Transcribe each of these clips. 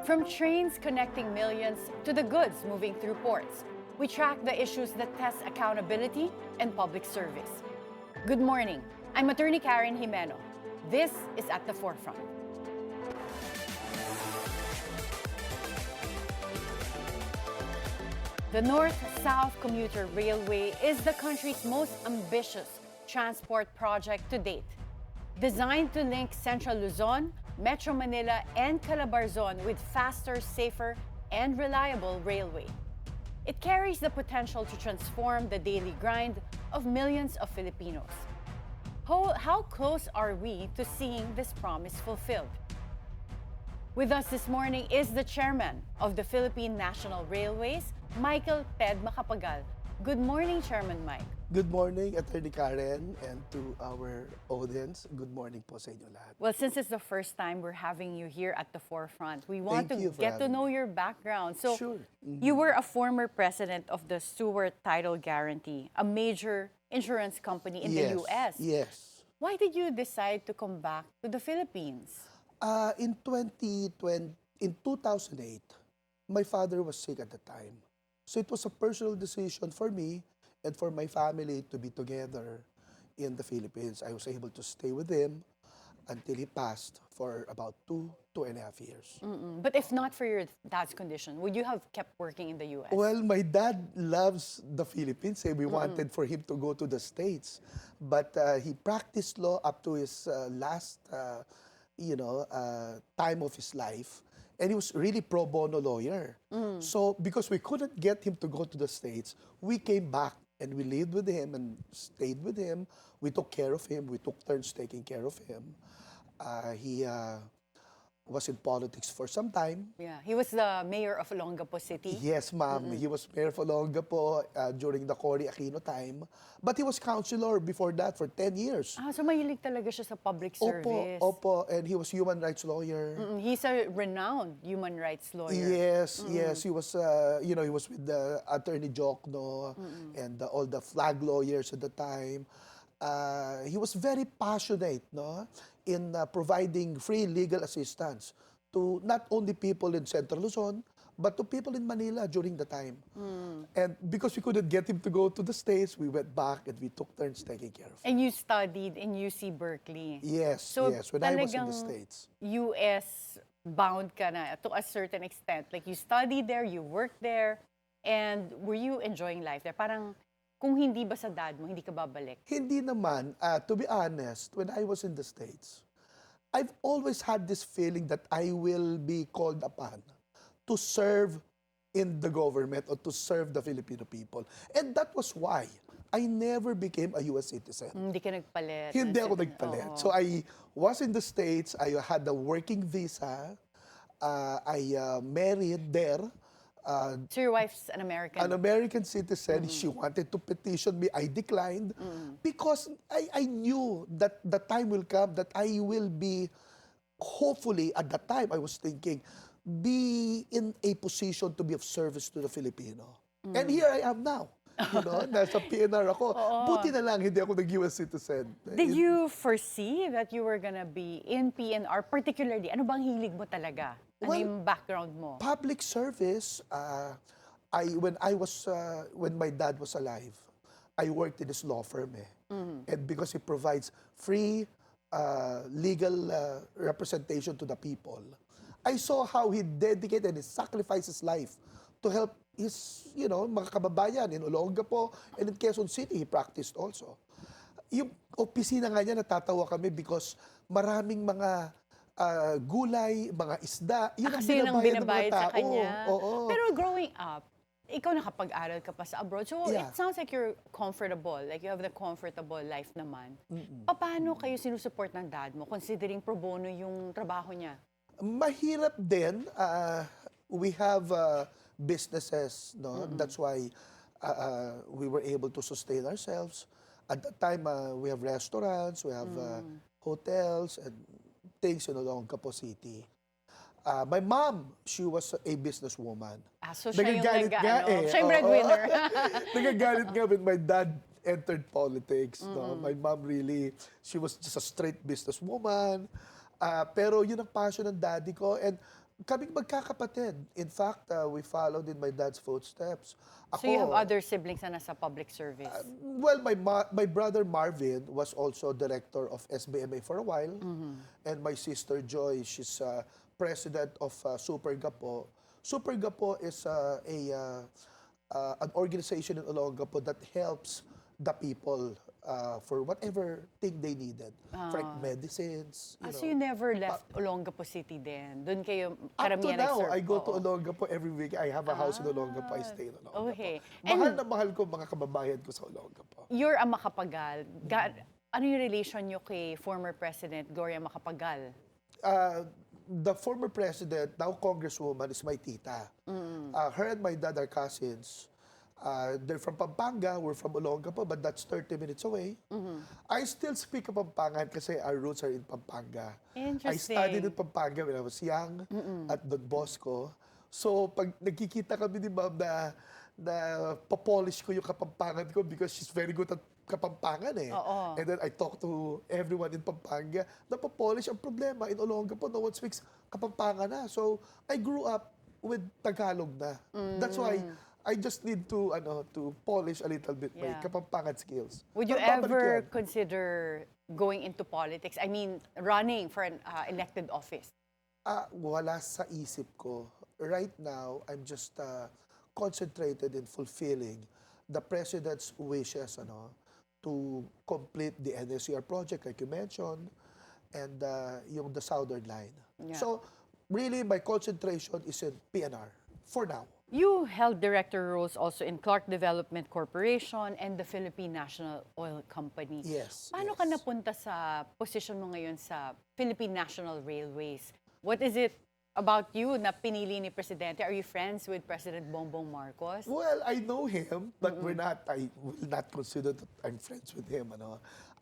From trains connecting millions to the goods moving through ports, we track the issues that test accountability and public service. Good morning. I'm Attorney Karen Jimeno. This is At the Forefront. The North-South Commuter Railway is the country's most ambitious transport project to date. Designed to link Central Luzon, Metro Manila, and Calabarzon with faster, safer, and reliable railway. It carries the potential to transform the daily grind of millions of Filipinos. How close are we to seeing this promise fulfilled? With us this morning is the chairman of the Philippine National Railways, Michael Ted Macapagal. Good morning, Chairman Mike. Good morning, Attorney Karen, and to our audience. Good morning po sa inyo lahat. Well, since it's the first time we're having you here at the forefront, we want Thank to you for get to having know me. your background. So, Sure. you were a former president of the Stewart Title Guarantee, a major insurance company in the U.S. Yes. Why did you decide to come back to the Philippines? In 2008, my father was sick at the time. So it was a personal decision for me and for my family to be together in the Philippines. I was able to stay with him until he passed for about 2.5 years. But if not for your dad's condition, would you have kept working in the U.S.? Well, my dad loves the Philippines. We wanted for him to go to the States. But he practiced law up to his last time of his life. And he was really pro bono lawyer. So because we couldn't get him to go to the States, we came back and we lived with him and stayed with him. We took care of him. We took turns taking care of him. He was in politics for some time. Yeah, he was the mayor of Olongapo City. Yes, ma'am. He was mayor of Olongapo during the Cory Aquino time. But he was councilor before that for 10 years. So mahilig talaga siya sa public service. Opo. And he was human rights lawyer. He's a renowned human rights lawyer. Yes. He was, he was with the Attorney Jokno and all the flag lawyers at the time. He was very passionate, in providing free legal assistance to not only people in Central Luzon, but to people in Manila during the time. And because we couldn't get him to go to the States, we went back and we took turns taking care of him. And you studied in UC Berkeley. Yes, when I was in the States. US bound ka na to a certain extent. Like you studied there, you worked there, and were you enjoying life there? Parang kung hindi ba sa dad mo, hindi ka babalik? Hindi naman. To be honest, when I was in the States, I've always had this feeling that I will be called upon to serve in the government or to serve the Filipino people. And that was why I never became a U.S. citizen. Hindi ka nagpalit. Hindi ako nagpalit. So I was in the States. I had a working visa. I married there. So your wife's an American? An American citizen. She wanted to petition me. I declined because I knew that the time will come that I will be, hopefully, at that time, I was thinking, be in a position to be of service to the Filipino. And here I am now. Nasa PNR ako. Buti na lang, hindi ako nag-US citizen. Did you foresee that you were gonna be in PNR? Particularly, ano bang hilig mo talaga? Ano yung background mo? Public service, when my dad was alive, I worked in his law firm. And because he provides free legal representation to the people, I saw how he dedicated and he sacrificed his life to help his, mga kababayan in Olongapo and in Quezon City. He practiced also. Yung opisina nga niya, natatawa kami because maraming mga gulay, mga isda, yun ang Kasi yun ang binabayad ng mga sa tao. kanya. Oo. Pero growing up, ikaw nakapag-aral ka pa sa abroad. So Yeah. it sounds like you're comfortable. Like you have the comfortable life naman. Paano kayo sinusuport ng dad mo considering pro bono yung trabaho niya? Mahirap din. We have businesses, That's why we were able to sustain ourselves. At that time, we have restaurants, we have hotels, and things in Olongapo City. My mom, she was a businesswoman. So siya yung Siya yung breadwinner. Nagagalit nga when my dad entered politics. My mom really, she was just a straight businesswoman. Pero yun ang passion ng daddy ko. And Kaming magkakapatid. In fact, we followed in my dad's footsteps. So you have other siblings na nasa public service? Well, my brother Marvin was also director of SBMA for a while. And my sister Joy, she's president of Super Gapo. Super Gapo is an organization in Olongapo that helps the people for whatever thing they needed. For like medicines. So you never left Olongapo City then? Doon kayo Up to karamihan now, nag-serve? I go to Olongapo every week. I have a house in Olongapo. I stay in Olongapo. Okay. Mahal na mahal ko mga kababayan ko sa Olongapo. You're a Macapagal. Ano yung relation nyo kay former President Gloria Macapagal? The former president, now Congresswoman, is my tita. Her and my dad are cousins. They're from Pampanga, we're from Olongapo, but that's 30 minutes away. I still speak of Pampangan kasi our roots are in Pampanga. Interesting. I studied in Pampanga when I was young at Don Bosco. So pag nagkikita kami ni Ma'am na papolish ko yung Kapampangan ko because she's very good at Kapampangan eh. And then I talk to everyone in Pampanga na papolish. Ang problema, in Olongapo, no one speaks Kapampangan na. So I grew up with Tagalog na. That's why I just need to polish a little bit my Kapampangan skills. Would you ever consider going into politics? I mean, running for an elected office? Wala sa isip ko. Right now, I'm just concentrated in fulfilling the President's wishes to complete the NSCR project, like you mentioned, and the Southern Line. So, really, my concentration is in PNR for now. You held director roles also in Clark Development Corporation and the Philippine National Oil Company. Yes. Paano ka napunta sa posisyon mo ngayon sa Philippine National Railways? What is it about you na pinili ni Presidente? Are you friends with President Bongbong Marcos? Well, I know him, but I will not consider that I'm friends with him.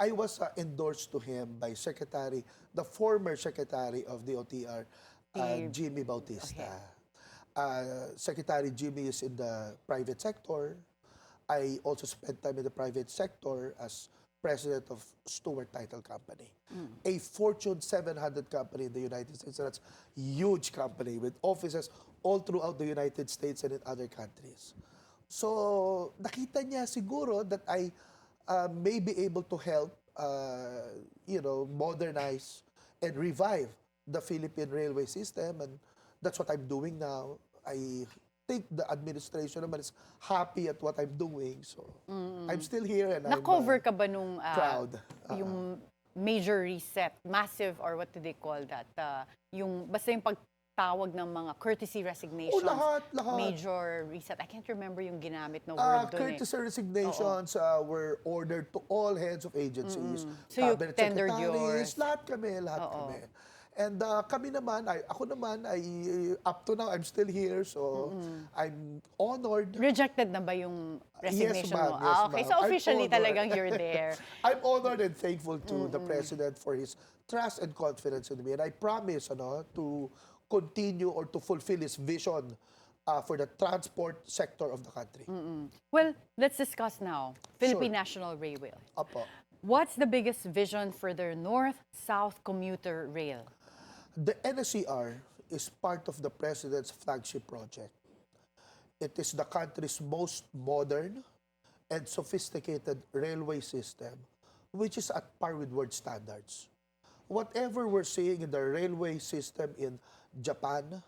I was endorsed to him by the former Secretary of the OTR, Jimmy Bautista. Secretary Jimmy is in the private sector. I also spent time in the private sector as president of Stewart Title Company, a Fortune 700 company in the United States. That's a huge company with offices all throughout the United States and in other countries. So, nakita niya siguro that I may be able to help, modernize and revive the Philippine railway system, and that's what I'm doing now. I think the administration naman is happy at what I'm doing. So, I'm still here and Na-cover ka ba nung proud. Yung major reset, massive, or what do they call that? Basta yung pagtawag ng mga courtesy resignations. Lahat. Major reset. I can't remember yung ginamit na word doon Courtesy resignations were ordered to all heads of agencies. So you Cabinet tendered secretaries, yours. lahat kami. And kami naman, ako naman, up to now, I'm still here, so I'm honored. Rejected na ba yung resignation mo? Yes, Okay. ma'am. So officially talagang you're there. I'm honored and thankful to the President for his trust and confidence in me. And I promise to continue or to fulfill his vision for the transport sector of the country. Well, let's discuss now. Philippine National Railway. Apo. What's the biggest vision for their North-South Commuter Rail? The NSCR is part of the President's flagship project. It is the country's most modern and sophisticated railway system, which is at par with world standards. Whatever we're seeing in the railway system in Japan,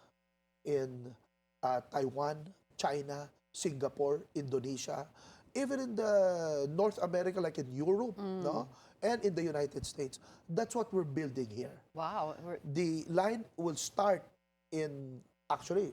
in Taiwan, China, Singapore, Indonesia, even in the North America, like in Europe, and in the United States. That's what we're building here. Wow. The line will start in, actually,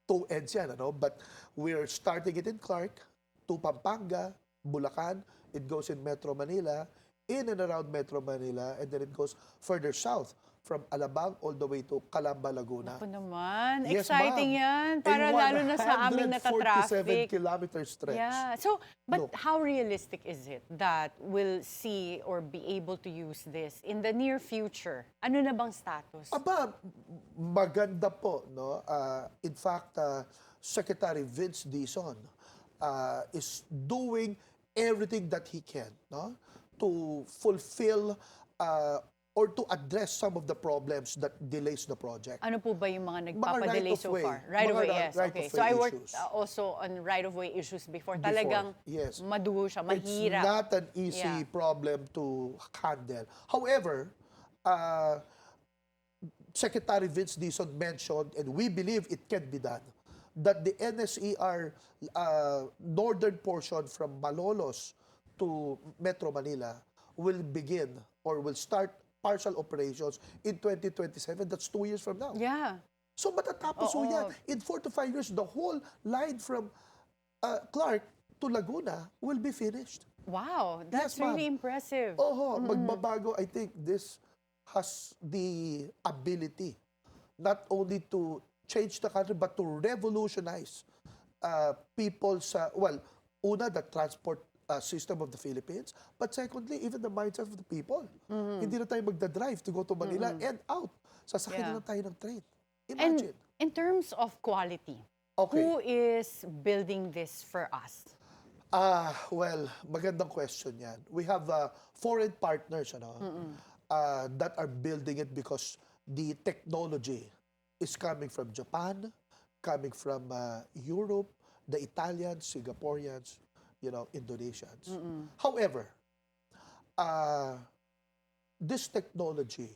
two ends yan, but we're starting it in Clark, to Pampanga, Bulacan, it goes in Metro Manila, in and around Metro Manila, and then it goes further south, from Alabang all the way to Calamba, Laguna. Ako naman. Yes, Exciting yan. Para lalo na sa aming 147 natatraffic. kilometer stretch. Yeah. So, but how realistic is it that we'll see or be able to use this in the near future? Ano na bang status? Aba, maganda po, no? In fact, Secretary Vince Dizon is doing everything that he can, no, to fulfill or to address some of the problems that delays the project. Ano po ba yung mga Mga nagpapadelay so right-of-way. far? Right-of-way, Mga yes. Okay. right-of-way So I worked issues. also on right-of-way issues before. Before, Talagang yes. madugo siya, It's mahirap. not an easy problem to handle. However, Secretary Vince Dizon mentioned, and we believe it can be done, that the NSCR northern portion from Malolos to Metro Manila will begin or will start partial operations in 2027. That's 2 years from now. Yeah. So matatapos Oo. yan. In 4 to 5 years, the whole line from Clark to Laguna will be finished. Wow, that's Yes, ma'am. really impressive. Magbabago. I think this has the ability not only to change the country but to revolutionize people's, una, the transport system of the Philippines, but secondly, even the mindset of the people. Hindi na tayo magdadrive to go to Manila and out. Sasakyan na lang tayo ng train. Imagine. And in terms of quality, who is building this for us? Magandang question yan. We have foreign partners that are building it because the technology is coming from Japan, coming from Europe, the Italians, Singaporeans, Indonesians. However, this technology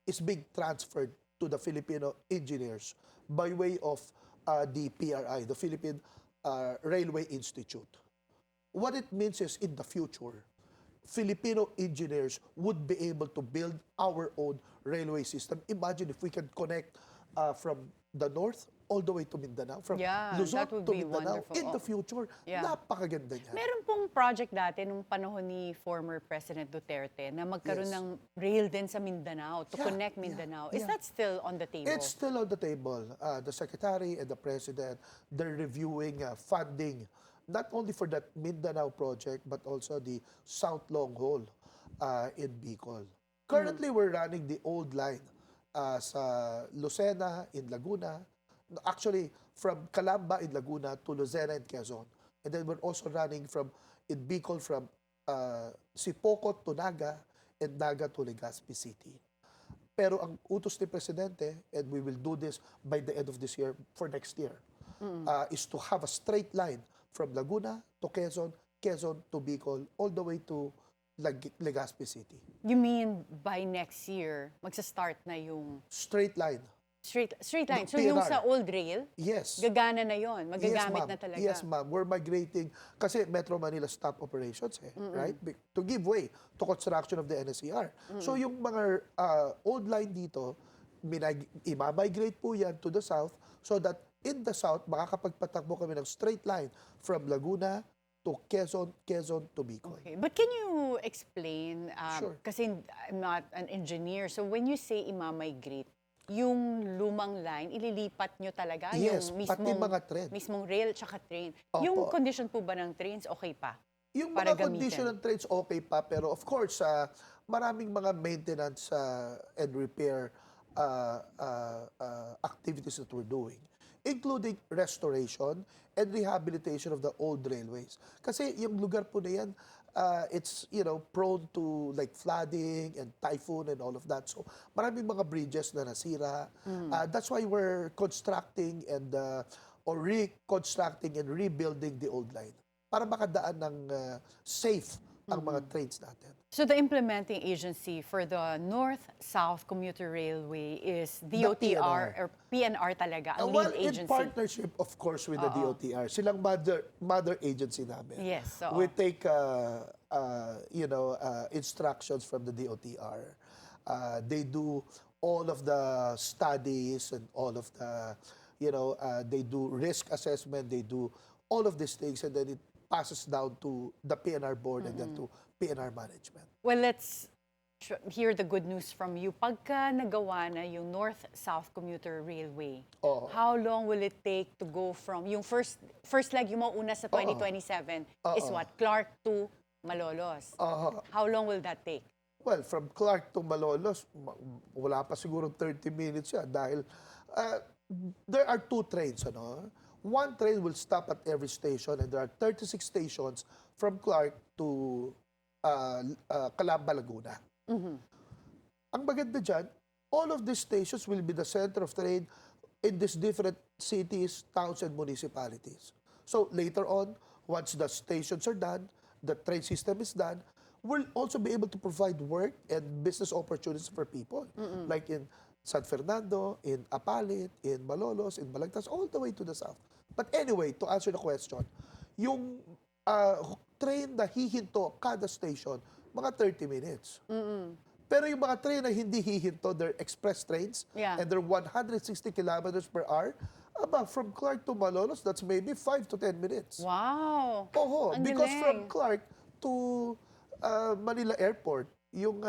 is being transferred to the Filipino engineers by way of the PRI, the Philippine Railway Institute. What it means is, in the future, Filipino engineers would be able to build our own railway system. Imagine if we can connect from the north all the way to Mindanao, from Luzon that would to be Mindanao. wonderful. In the future, napakaganda niya. Meron pong project dati nung panahon ni former President Duterte na magkaroon ng rail din sa Mindanao to connect Mindanao. Is that still on the table? It's still on the table. The Secretary and the President, they're reviewing funding, not only for that Mindanao project, but also the South Long Haul in Bicol. Currently, we're running the old line sa Lucena in Laguna, actually from Calamba in Laguna to Lucena and Quezon. And then we're also running in Bicol from Sipocot to Naga and Naga to Legazpi City. Pero ang utos ni Presidente, and we will do this by the end of this year, for next year, is to have a straight line from Laguna to Quezon, Quezon to Bicol, all the way to Legazpi City. You mean by next year, magsa-start na yung Straight line. straight line? So PNR. yung sa old rail, Yes. gagana na yon, magagamit Yes, na talaga. Yes, ma'am. We're migrating, kasi Metro Manila stop operations, right? To give way to construction of the NSCR. So yung mga old line dito, i-migrate po yan to the south so that in the south, makakapagpatakbo kami ng straight line from Laguna to Quezon, Quezon to Bicol. Okay. But can you explain, Sure. kasi I'm not an engineer, so when you say imamigrate, yung lumang line, ililipat nyo talaga? Yes, yung pati mga train. mismong rail tsaka train. Opo. Yung condition po ba ng trains, okay pa? Yung para mga gamitin? condition ng trains, okay pa. Pero of course, maraming mga maintenance and repair activities that we're doing, including restoration and rehabilitation of the old railways. Kasi yung lugar po na yan, it's prone to like flooding and typhoon and all of that. So maraming mga bridges na nasira. That's why we're constructing and or reconstructing and rebuilding the old line para makadaan ng safe ang mga trains natin. So the implementing agency for the North-South Commuter Railway is DOTR or PNR talaga, ang lead agency. In partnership, of course, with the DOTR. Silang mother agency namin. Yes. We take instructions from the DOTR. They do all of the studies and all of the, they do risk assessment, they do all of these things, and then it passes down to the PNR board and then to PNR management. Well, let's hear the good news from you. Pagka nagawa na yung North-South Commuter Railway, how long will it take to go from, yung first leg, yung mauna sa 2027, is what? Clark to Malolos. How long will that take? Well, from Clark to Malolos, wala pa siguro 30 minutes yan dahil there are 2 trains, One train will stop at every station, and there are 36 stations from Clark to Calamba, Laguna. ang maganda dyan, all of these stations will be the center of trade in these different cities, towns, and municipalities. So later on, once the stations are done, the train system is done, we'll also be able to provide work and business opportunities for people. Like in San Fernando, in Apalit, in Malolos, in Balagtas, all the way to the south. But anyway, to answer the question, yung train na hihinto kada station, mga 30 minutes. Pero yung mga train na hindi hihinto, they're express trains, and they're 160 kilometers per hour, from Clark to Malolos, that's maybe 5 to 10 minutes. Wow! Oo, Ang because galing. from Clark to Manila Airport, yung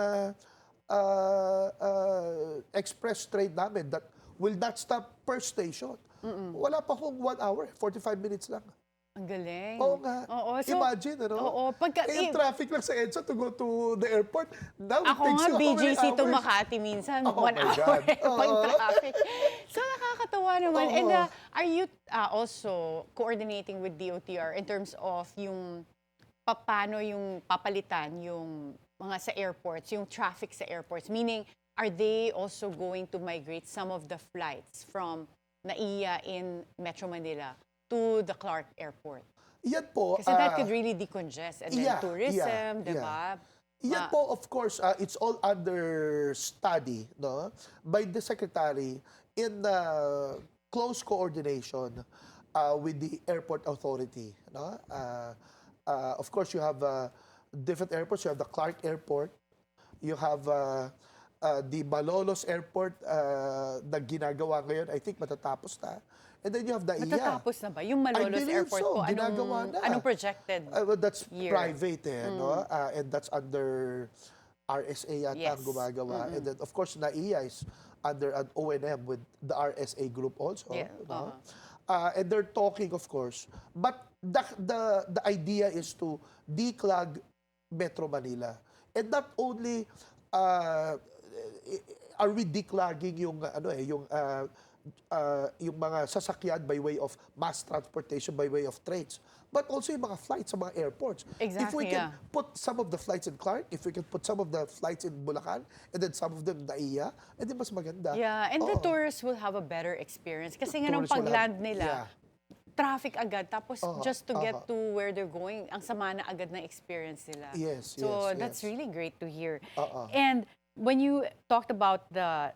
express train namin that will not stop per station. Wala pa kung 1 hour, 45 minutes lang. Ang galing. Oo nga. Oo, so, imagine, ano? Oo, yung traffic lang sa EDSA to go to the airport, now it ako takes nga, you how many BGC to hours? Makati minsan, Oh 1 my hour God. pag traffic. So, nakakatawa naman. Oo. And are you also coordinating with DOTR in terms of yung paano yung papalitan yung mga sa airports, yung traffic sa airports? Meaning, are they also going to migrate some of the flights from NAIA in Metro Manila to the Clark Airport? Yan po. Kasi that could really decongest. And then tourism, yeah. diba? Yan po, of course, it's all under study, no, by the Secretary in close coordination with the airport authority. No? Of course, you have different airports. You have the Clark Airport. You have the Malolos Airport na ginagawa ngayon. I think matatapos na. And then you have the IIA. Matatapos na ba? Yung Malolos Airport po, ginagawa na. anong projected Well, that's year? private, no? And that's under RSA yata ang gumagawa. And then, of course, NAIA is under an O&M with the RSA group also. Yeah. No? And they're talking, of course. But the idea is to declog Metro Manila. And not only are we declogging yung yung mga sasakyan by way of mass transportation, by way of trains, but also yung mga flights sa mga airports. Exactly, if we can put some of the flights in Clark, if we can put some of the flights in Bulacan, and then some of them in NAIA, edi mas maganda. Yeah, and the tourists will have a better experience. Kasi nga nung pag-land nila, traffic agad. Tapos just to get to where they're going, ang sama na agad ng experience nila. Yes, so that's really great to hear. And when you talked about the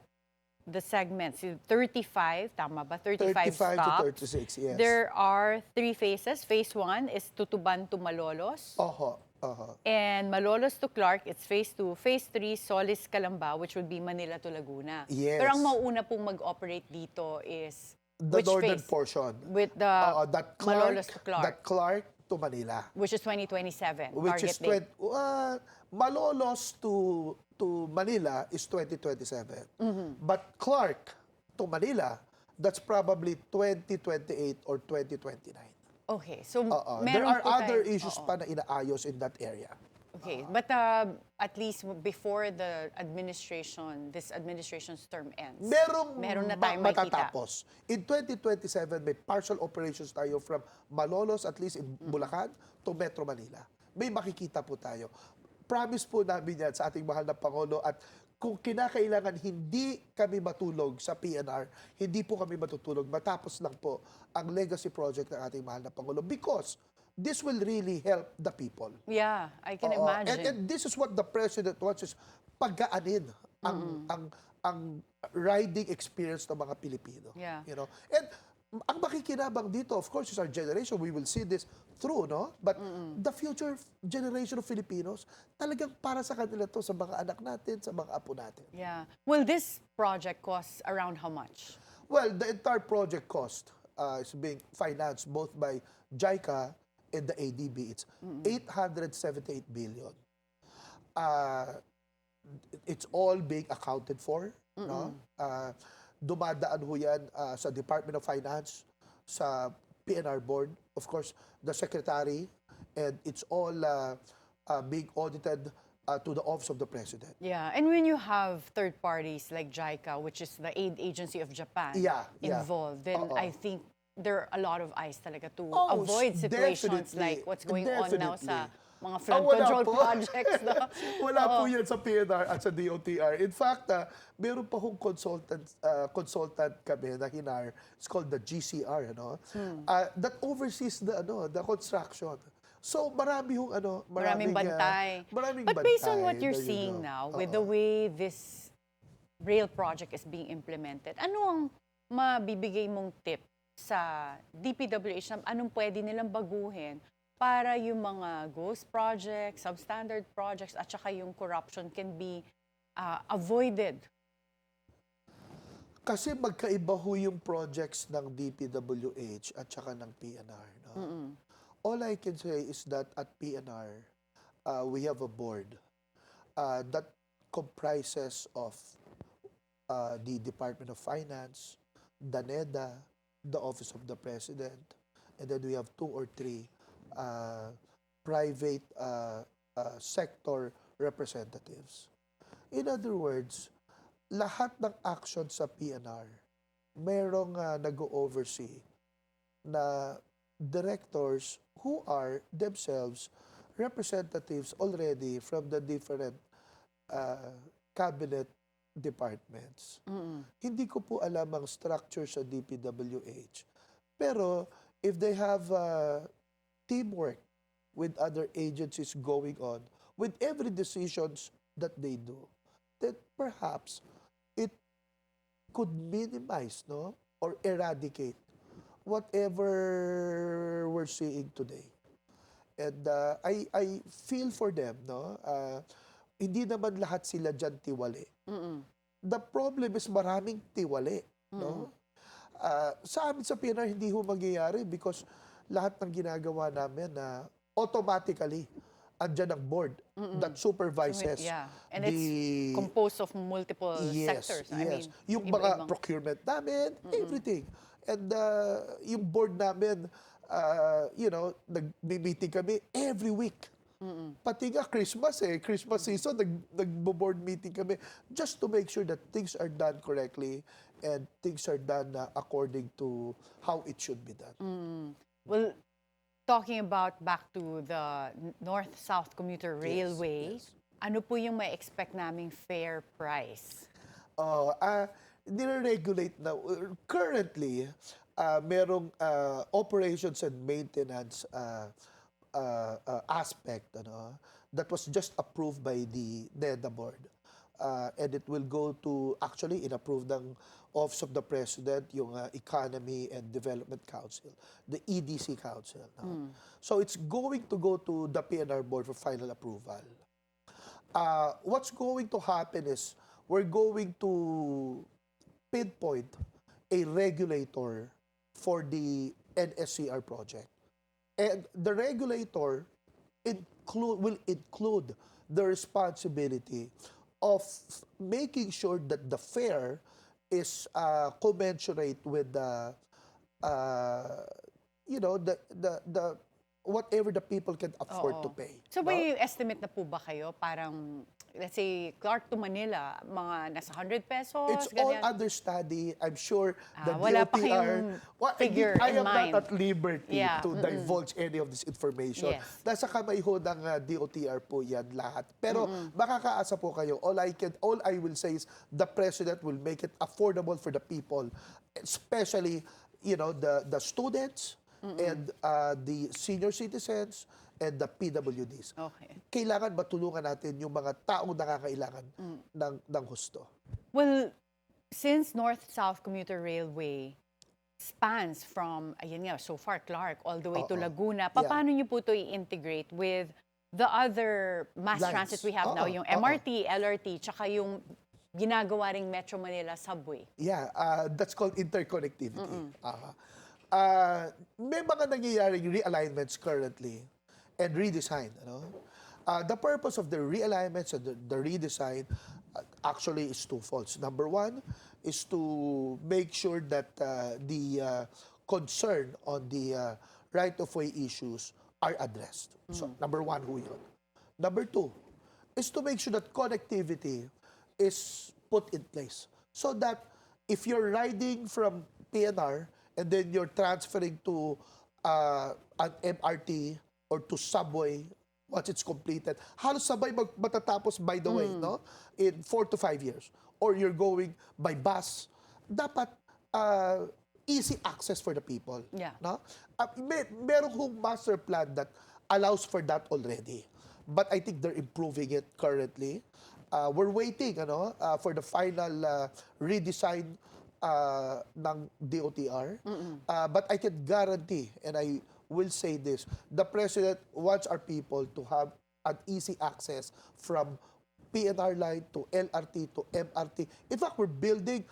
segments, 35, tama ba? 35 stops. to 36, yes. There are 3 phases. Phase 1 is Tutuban to Malolos. And Malolos to Clark, it's phase 2. Phase 3, Solis Calamba, which would be Manila to Laguna. Yes. Pero ang mauuna pong mag-operate dito is the which northern phase? portion. With the that Malolos to Clark. That Clark to Manila. Which is 2027, Which target is date. Malolos to Manila is 2027. But Clark to Manila, that's probably 2028 or 2029. Okay, so There are po other tayo- issues pa na inaayos in that area. Okay, but at least before the this administration's term ends, meron na tayong makikita. matatapos. In 2027, may partial operations tayo from Malolos, at least in Bulacan, to Metro Manila. May makikita po tayo. Promise po namin yan sa ating mahal na Pangulo, at kung kinakailangan hindi kami matulog sa PNR, hindi po kami matutulog. Matapos lang po ang legacy project ng ating mahal na Pangulo, because this will really help the people. Yeah, I can imagine. And this is what the President wants, is pagkaanin ang riding experience ng mga Pilipino. Yeah. You know? And ang makikinabang dito, of course, is our generation. We will see this through, no? But the future generation of Filipinos, talagang para sa kanila to, sa mga anak natin, sa mga apo natin. Yeah. Will this project cost around how much? Well, the entire project cost is being financed both by JICA and the ADB. It's 878 billion. It's all being accounted for. No? Dumadaan ho yan sa Department of Finance, sa PNR Board, of course, the Secretary, and it's all being audited to the Office of the President. Yeah, and when you have third parties like JICA, which is the aid agency of Japan, involved, then I think there are a lot of eyes talaga to avoid situations like what's going on now sa mga flood Wala control po. projects. No? Wala Oo. po yan sa PNR at sa DOTR. In fact, meron pa hong consultant kami na hinar. It's called the GCR, that oversees the construction. So marami hong Maraming bantay. maraming But based on bantay. what you're There you seeing go. now, with the way this rail project is being implemented, ano ang mabibigay mong tip sa DPWH na anong pwede nilang baguhin para yung mga ghost projects, substandard projects, at saka yung corruption can be avoided? Kasi magkaiba ho yung projects ng DPWH at saka ng PNR. No? All I can say is that at PNR, we have a board that comprises of the Department of Finance, the NEDA, the Office of the President, and then we have 2 or 3 private sector representatives. In other words, lahat ng action sa PNR, merong nag-oversee na directors who are themselves representatives already from the different cabinet departments. Hindi ko po alam ang structure sa DPWH. Pero if they have teamwork with other agencies going on, with every decisions that they do, that perhaps it could minimize, no, or eradicate whatever we're seeing today. And I feel for them, no. Hindi naman lahat sila dyan tiwali. The problem is maraming tiwali, no. Sa amin sa PNR hindi ho mangyayari because lahat ng ginagawa namin na automatically andyan ang board that supervises And the it's composed of multiple sectors. I mean, yung mga procurement namin, everything. And yung board namin, nag-meeting kami every week. Pati nga Christmas season, nag-board meeting kami just to make sure that things are done correctly and things are done according to how it should be done. Well, talking about back to the North-South Commuter Railway, ano po yung may expect naming fair price? Nire-regulate na. Currently, merong operations and maintenance aspect that was just approved by the NEDA board. And it will go to, actually, inapproved ng Office of the President, yung Economy and Development Council, the EDC Council. So it's going to go to the PNR board for final approval. What's going to happen is we're going to pinpoint a regulator for the NSCR project. And the regulator will include the responsibility of making sure that the fare is commensurate with the whatever the people can afford to pay. So may estimate na po ba kayo? Parang, let's say, Clark to Manila, mga nasa 100 pesos? It's all under study. I'm sure the wala pa DOTR... kayong figure I am in mind. not at liberty to divulge any of this information. Yes. Nasa kamay ho ng DOTR po yan lahat. Pero makakaasa po kayo. All I will say is the President will make it affordable for the people. Especially, the students, and the senior citizens, and the PWDs. Okay. Kailangan matulungan natin yung mga taong nakakailangan ng husto. Well, since North-South Commuter Railway spans from, so far Clark, all the way to Laguna, paano nyo po ito i-integrate with the other mass Lines. transit we have now, yung MRT, LRT, tsaka yung ginagawa ring Metro Manila subway? Yeah, that's called interconnectivity. May mga nangyayaring realignments currently and redesign. The purpose of the realignments and the redesign actually is twofold. Number one is to make sure that the concern on the right-of-way issues are addressed. So, number one ho yun. Number two is to make sure that connectivity is put in place so that if you're riding from PNR and then you're transferring to an MRT or to subway once it's completed. Halos sabay matatapos, by the way, no? In 4 to 5 years. Or you're going by bus. Dapat easy access for the people. Yeah. No? Meron kong master plan that allows for that already. But I think they're improving it currently. We're waiting for the final redesign ng DOTR. But I can guarantee, and I will say this, the President wants our people to have an easy access from PNR line to LRT to MRT. In fact, we're building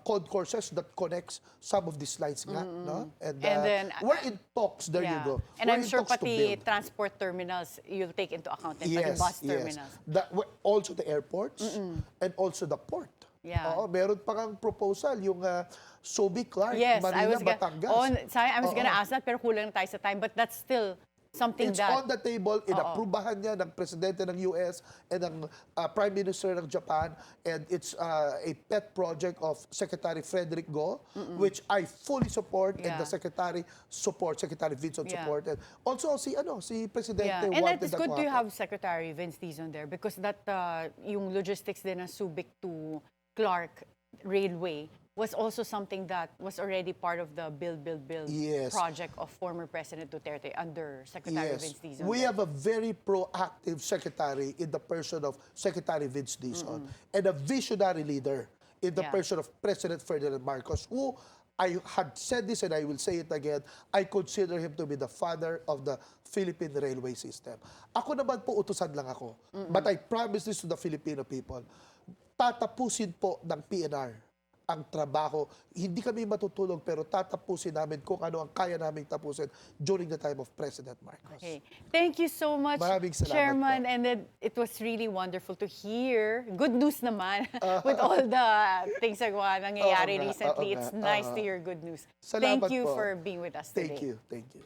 concourses that connects some of these lines nga, no? And then we're in talks, there you go. And We're I'm in sure talks to pati build. transport terminals you'll take into account, and pati bus terminals. Also the airports and also the port. Yeah. Meron pa kang proposal, yung Subic, Clark, Yes, Manila, Batangas. I was gonna ask that, pero kulang tayo sa time, but that's still something It's that... on the table, inaprubahan niya ng Presidente ng US and ng Prime Minister ng Japan, and it's a pet project of Secretary Frederick Go, which I fully support, and the Secretary Vincent support, and also si Presidente And wanted it's that good to to happen. have Secretary Vince Dizon there, because that yung logistics din ng Subic to Clark Railway was also something that was already part of the build project of former President Duterte under Secretary Vince Dizon. We have a very proactive secretary in the person of Secretary Vince Dizon, and a visionary leader in the person of President Ferdinand Marcos, who I had said this and I will say it again, I consider him to be the father of the Philippine railway system. Ako naman po, utusan lang ako. But I promise this to the Filipino people. Tatapusin po ng PNR ang trabaho. Hindi kami matutulog, pero tatapusin namin kung ano ang kaya namin tapusin during the time of President Marcos. Okay. Thank you so much, Maraming salamat Chairman. po. And it was really wonderful to hear. Good news naman with all the things na nangyayari recently. It's nice to hear good news. Salamat Thank you po. for being with us today. Thank you.